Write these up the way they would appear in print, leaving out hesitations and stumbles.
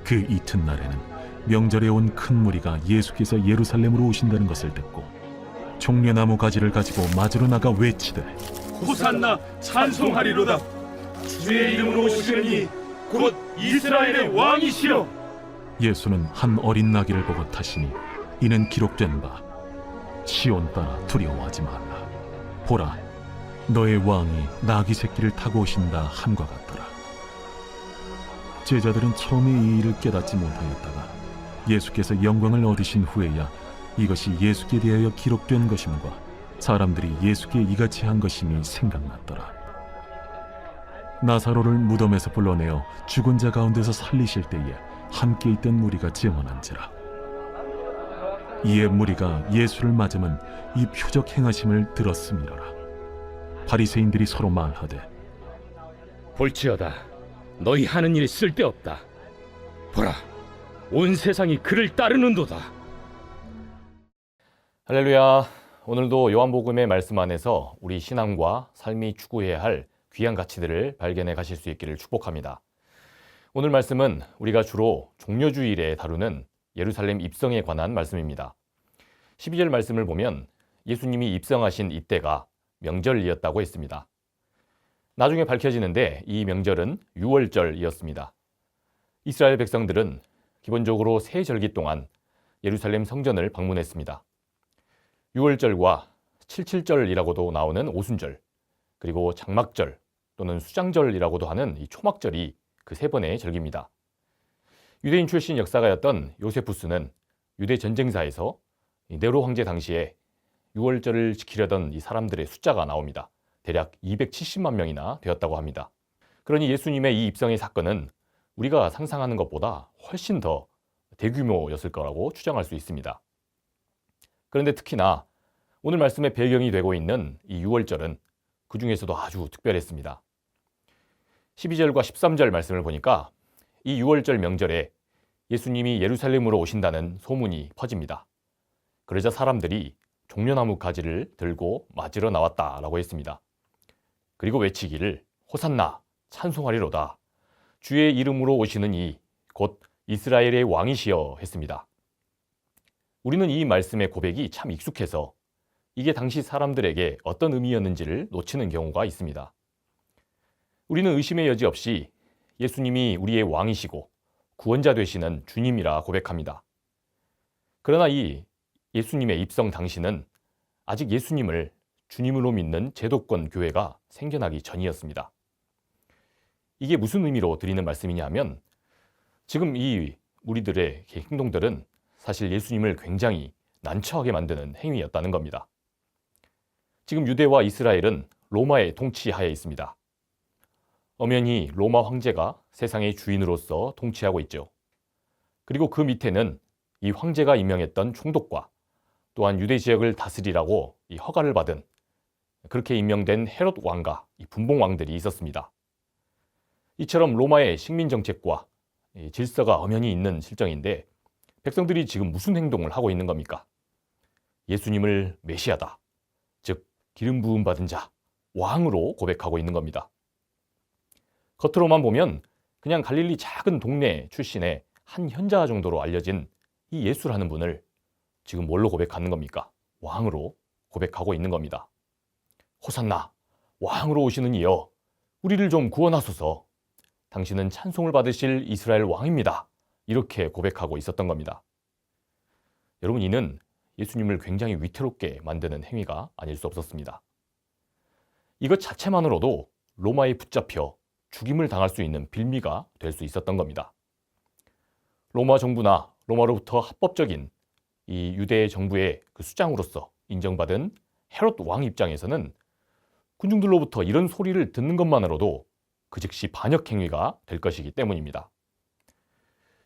그 이튿날에는 명절에 온 큰 무리가 예수께서 예루살렘으로 오신다는 것을 듣고 종려나무 가지를 가지고 맞으러 나가 외치되 호산나 찬송하리로다. 주의 이름으로 오시느니 곧 이스라엘의 왕이시여. 예수는 한 어린 나귀를 보고 타시니 이는 기록된 바 시온 따라 두려워하지 말라. 보라, 너의 왕이 나귀 새끼를 타고 오신다 함과 같더라. 제자들은 처음에 이 일을 깨닫지 못하였다가 예수께서 영광을 얻으신 후에야 이것이 예수께 대하여 기록된 것임과 사람들이 예수께 이같이 한 것임이 생각났더라. 나사로를 무덤에서 불러내어 죽은 자 가운데서 살리실 때에 함께 있던 무리가 증언한지라. 이에 무리가 예수를 맞으면 이 표적 행하심을 들었음이로라. 바리새인들이 서로 말하되 볼지어다, 너희 하는 일이 쓸데없다. 보라, 온 세상이 그를 따르는도다. 할렐루야. 오늘도 요한복음의 말씀 안에서 우리 신앙과 삶이 추구해야 할 귀한 가치들을 발견해 가실 수 있기를 축복합니다. 오늘 말씀은 우리가 주로 종려주일에 다루는 예루살렘 입성에 관한 말씀입니다. 12절 말씀을 보면 예수님이 입성하신 이때가 명절이었다고 했습니다. 나중에 밝혀지는데 이 명절은 유월절이었습니다. 이스라엘 백성들은 기본적으로 세 절기 동안 예루살렘 성전을 방문했습니다. 유월절과 칠칠절이라고도 나오는 오순절, 그리고 장막절 또는 수장절이라고도 하는 이 초막절이 그 세 번의 절기입니다. 유대인 출신 역사가였던 요세푸스는 유대 전쟁사에서 네로 황제 당시에 유월절을 지키려던 이 사람들의 숫자가 나옵니다. 대략 270만 명이나 되었다고 합니다. 그러니 예수님의 이 입성의 사건은 우리가 상상하는 것보다 훨씬 더 대규모였을 거라고 추정할 수 있습니다. 그런데 특히나 오늘 말씀의 배경이 되고 있는 이 유월절은 그 중에서도 아주 특별했습니다. 12절과 13절 말씀을 보니까 이 유월절 명절에 예수님이 예루살렘으로 오신다는 소문이 퍼집니다. 그러자 사람들이 종려나무 가지를 들고 맞으러 나왔다라고 했습니다. 그리고 외치기를 호산나 찬송하리로다. 주의 이름으로 오시는 이 곧 이스라엘의 왕이시여 했습니다. 우리는 이 말씀의 고백이 참 익숙해서 이게 당시 사람들에게 어떤 의미였는지를 놓치는 경우가 있습니다. 우리는 의심의 여지 없이 예수님이 우리의 왕이시고 구원자 되시는 주님이라 고백합니다. 그러나 이 예수님의 입성 당시는 아직 예수님을 주님으로 믿는 제도권 교회가 생겨나기 전이었습니다. 이게 무슨 의미로 드리는 말씀이냐 하면 지금 이 우리들의 행동들은 사실 예수님을 굉장히 난처하게 만드는 행위였다는 겁니다. 지금 유대와 이스라엘은 로마의 통치하에 있습니다. 엄연히 로마 황제가 세상의 주인으로서 통치하고 있죠. 그리고 그 밑에는 이 황제가 임명했던 총독과 또한 유대 지역을 다스리라고 이 허가를 받은 그렇게 임명된 헤롯 왕과 이 분봉 왕들이 있었습니다. 이처럼 로마의 식민 정책과 질서가 엄연히 있는 실정인데 백성들이 지금 무슨 행동을 하고 있는 겁니까? 예수님을 메시아다, 즉 기름 부음 받은 자, 왕으로 고백하고 있는 겁니다. 겉으로만 보면 그냥 갈릴리 작은 동네 출신의 한 현자 정도로 알려진 이 예수라는 분을 지금 뭘로 고백하는 겁니까? 왕으로 고백하고 있는 겁니다. 호산나, 왕으로 오시는 이여, 우리를 좀 구원하소서. 당신은 찬송을 받으실 이스라엘 왕입니다. 이렇게 고백하고 있었던 겁니다. 여러분, 이는 예수님을 굉장히 위태롭게 만드는 행위가 아닐 수 없었습니다. 이것 자체만으로도 로마에 붙잡혀 죽임을 당할 수 있는 빌미가 될 수 있었던 겁니다. 로마 정부나 로마로부터 합법적인 이 유대 정부의 그 수장으로서 인정받은 헤롯 왕 입장에서는 군중들로부터 이런 소리를 듣는 것만으로도 그 즉시 반역 행위가 될 것이기 때문입니다.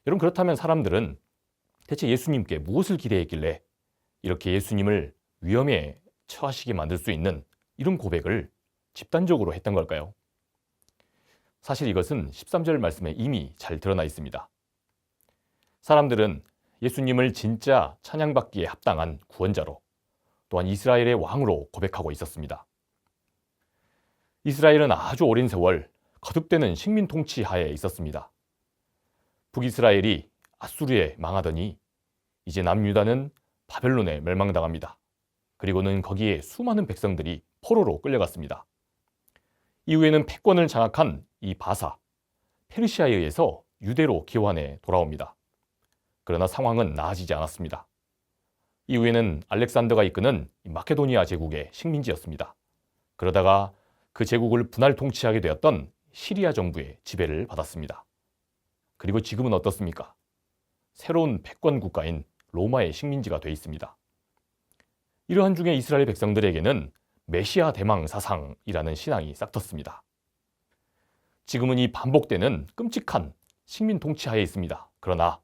여러분, 그렇다면 사람들은 대체 예수님께 무엇을 기대했길래 이렇게 예수님을 위험에 처하시게 만들 수 있는 이런 고백을 집단적으로 했던 걸까요? 사실 이것은 13절 말씀에 이미 잘 드러나 있습니다. 사람들은 예수님을 진짜 찬양받기에 합당한 구원자로 또한 이스라엘의 왕으로 고백하고 있었습니다. 이스라엘은 아주 오랜 세월 거듭되는 식민 통치 하에 있었습니다. 북이스라엘이 아수르에 망하더니 이제 남유다는 바벨론에 멸망당합니다. 그리고는 거기에 수많은 백성들이 포로로 끌려갔습니다. 이후에는 패권을 장악한 이 바사, 페르시아에 의해서 유대로 기환해 돌아옵니다. 그러나 상황은 나아지지 않았습니다. 이후에는 알렉산더가 이끄는 마케도니아 제국의 식민지였습니다. 그러다가 그 제국을 분할 통치하게 되었던 시리아 정부의 지배를 받았습니다. 그리고 지금은 어떻습니까? 새로운 패권 국가인 로마의 식민지가 돼 있습니다. 이러한 중에 이스라엘 백성들에게는 메시아 대망 사상이라는 신앙이 싹텄습니다. 지금은 이 반복되는 끔찍한 식민 통치하에 있습니다. 그러나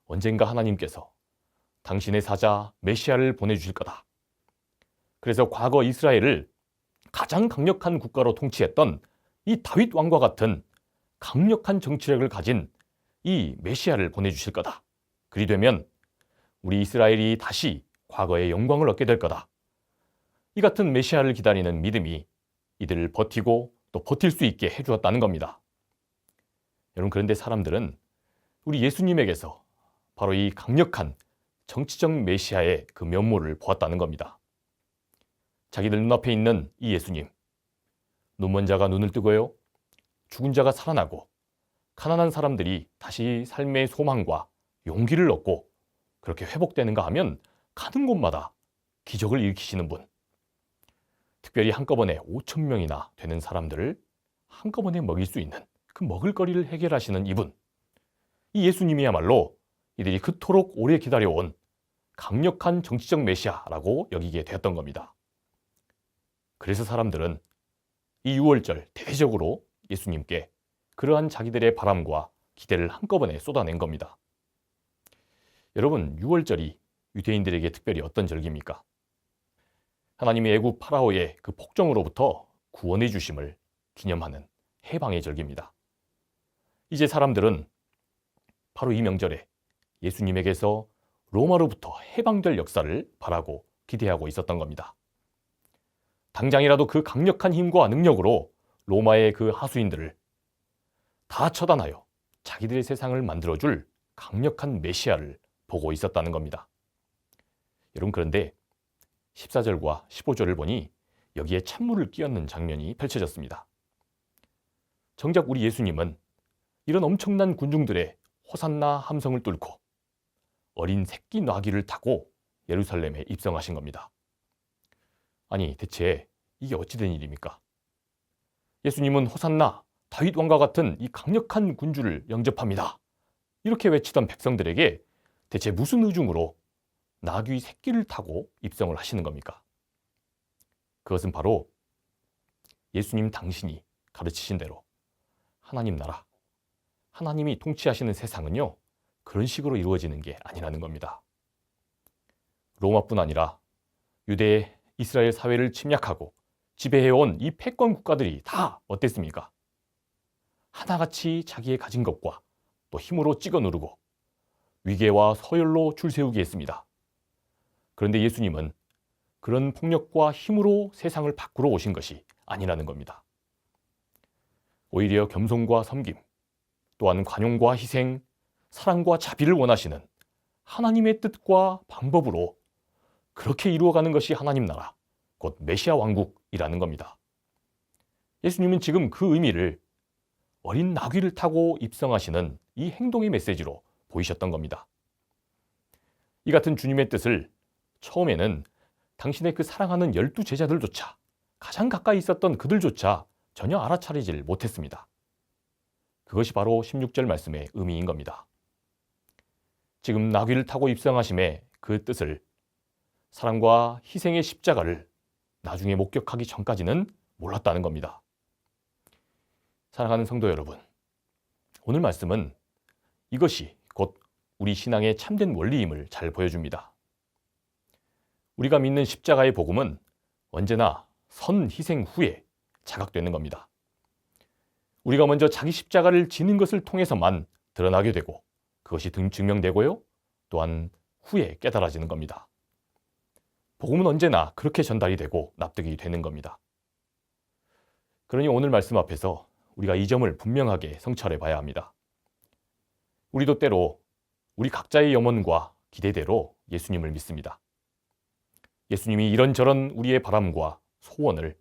언젠가 하나님께서 당신의 사자 메시아를 보내주실 거다. 그래서 과거 이스라엘을 가장 강력한 국가로 통치했던 이 다윗 왕과 같은 강력한 정치력을 가진 이 메시아를 보내주실 거다. 그리 되면 우리 이스라엘이 다시 과거의 영광을 얻게 될 거다. 이 같은 메시아를 기다리는 믿음이 이들을 버티고 또 버틸 수 있게 해주었다는 겁니다. 여러분, 그런데 사람들은 우리 예수님에게서 바로 이 강력한 정치적 메시아의 그 면모를 보았다는 겁니다. 자기들 눈앞에 있는 이 예수님, 눈먼 자가 눈을 뜨고요, 죽은 자가 살아나고 가난한 사람들이 다시 삶의 소망과 용기를 얻고 그렇게 회복되는가 하면 가는 곳마다 기적을 일으키시는 분, 특별히 한꺼번에 5천 명이나 되는 사람들을 한꺼번에 먹일 수 있는 그 먹을거리를 해결하시는 이분, 이 예수님이야말로 이들이 그토록 오래 기다려온 강력한 정치적 메시아라고 여기게 되었던 겁니다. 그래서 사람들은 이 6월절 대대적으로 예수님께 그러한 자기들의 바람과 기대를 한꺼번에 쏟아낸 겁니다. 여러분, 6월절이 유대인들에게 특별히 어떤 절기입니까? 하나님의 애국 파라오의 그 폭정으로부터 구원해 주심을 기념하는 해방의 절기입니다. 이제 사람들은 바로 이 명절에 예수님에게서 로마로부터 해방될 역사를 바라고 기대하고 있었던 겁니다. 당장이라도 그 강력한 힘과 능력으로 로마의 그 하수인들을 다 처단하여 자기들의 세상을 만들어줄 강력한 메시아를 보고 있었다는 겁니다. 여러분, 그런데 14절과 15절을 보니 여기에 찬물을 끼얹는 장면이 펼쳐졌습니다. 정작 우리 예수님은 이런 엄청난 군중들의 호산나 함성을 뚫고 어린 새끼 나귀를 타고 예루살렘에 입성하신 겁니다. 아니, 대체 이게 어찌된 일입니까? 예수님은 호산나, 다윗 왕과 같은 이 강력한 군주를 영접합니다. 이렇게 외치던 백성들에게 대체 무슨 의중으로 나귀 새끼를 타고 입성을 하시는 겁니까? 그것은 바로 예수님 당신이 가르치신 대로 하나님 나라, 하나님이 통치하시는 세상은요, 그런 식으로 이루어지는 게 아니라는 겁니다. 로마뿐 아니라 유대 이스라엘 사회를 침략하고 지배해온 이 패권 국가들이 다 어땠습니까? 하나같이 자기의 가진 것과 또 힘으로 찍어 누르고 위계와 서열로 줄 세우게 했습니다. 그런데 예수님은 그런 폭력과 힘으로 세상을 바꾸러 오신 것이 아니라는 겁니다. 오히려 겸손과 섬김, 또한 관용과 희생, 사랑과 자비를 원하시는 하나님의 뜻과 방법으로 그렇게 이루어가는 것이 하나님 나라, 곧 메시아 왕국이라는 겁니다. 예수님은 지금 그 의미를 어린 나귀를 타고 입성하시는 이 행동의 메시지로 보이셨던 겁니다. 이 같은 주님의 뜻을 처음에는 당신의 그 사랑하는 12 제자들조차, 가장 가까이 있었던 그들조차 전혀 알아차리질 못했습니다. 그것이 바로 16절 말씀의 의미인 겁니다. 지금 나귀를 타고 입성하심의 그 뜻을, 사랑과 희생의 십자가를 나중에 목격하기 전까지는 몰랐다는 겁니다. 사랑하는 성도 여러분, 오늘 말씀은 이것이 곧 우리 신앙의 참된 원리임을 잘 보여줍니다. 우리가 믿는 십자가의 복음은 언제나 선 희생 후에 자각되는 겁니다. 우리가 먼저 자기 십자가를 지는 것을 통해서만 드러나게 되고 그것이 증명되고요, 또한 후에 깨달아지는 겁니다. 복음은 언제나 그렇게 전달이 되고 납득이 되는 겁니다. 그러니 오늘 말씀 앞에서 우리가 이 점을 분명하게 성찰해 봐야 합니다. 우리도 때로 우리 각자의 염원과 기대대로 예수님을 믿습니다. 예수님이 이런저런 우리의 바람과 소원을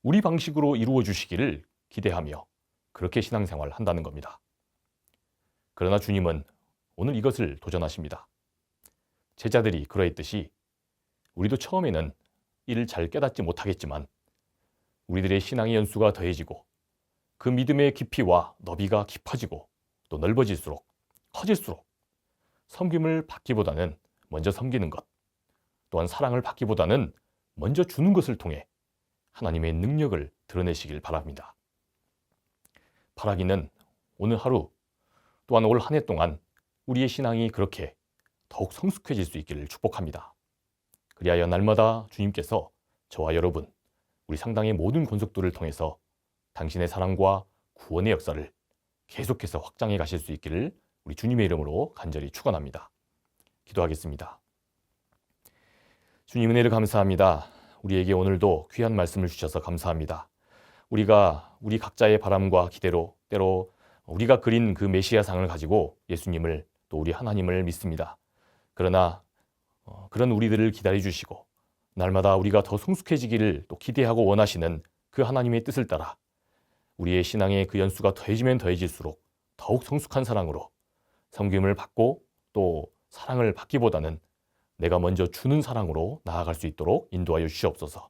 우리 방식으로 이루어 주시기를 기대하며 그렇게 신앙생활을 한다는 겁니다. 그러나 주님은 오늘 이것을 도전하십니다. 제자들이 그러했듯이 우리도 처음에는 이를 잘 깨닫지 못하겠지만 우리들의 신앙의 연수가 더해지고 그 믿음의 깊이와 너비가 깊어지고 또 넓어질수록 커질수록 섬김을 받기보다는 먼저 섬기는 것, 또한 사랑을 받기보다는 먼저 주는 것을 통해 하나님의 능력을 드러내시길 바랍니다. 바라기는 오늘 하루 또한 올 한 해 동안 우리의 신앙이 그렇게 더욱 성숙해질 수 있기를 축복합니다. 그리하여 날마다 주님께서 저와 여러분, 우리 상당의 모든 권속들을 통해서 당신의 사랑과 구원의 역사를 계속해서 확장해 가실 수 있기를 우리 주님의 이름으로 간절히 축원합니다. 기도하겠습니다. 주님 은혜를 감사합니다. 우리에게 오늘도 귀한 말씀을 주셔서 감사합니다. 우리가 우리 각자의 바람과 기대로 때로 우리가 그린 그 메시아상을 가지고 예수님을 또 우리 하나님을 믿습니다. 그러나 그런 우리들을 기다려 주시고 날마다 우리가 더 성숙해지기를 또 기대하고 원하시는 그 하나님의 뜻을 따라 우리의 신앙의 그 연수가 더해지면 더해질수록 더욱 성숙한 사랑으로 섬김을 받고 또 사랑을 받기보다는 내가 먼저 주는 사랑으로 나아갈 수 있도록 인도하여 주시옵소서.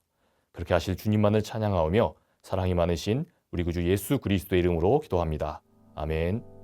그렇게 하실 주님만을 찬양하오며 사랑이 많으신 우리 구주 예수 그리스도의 이름으로 기도합니다. 아멘.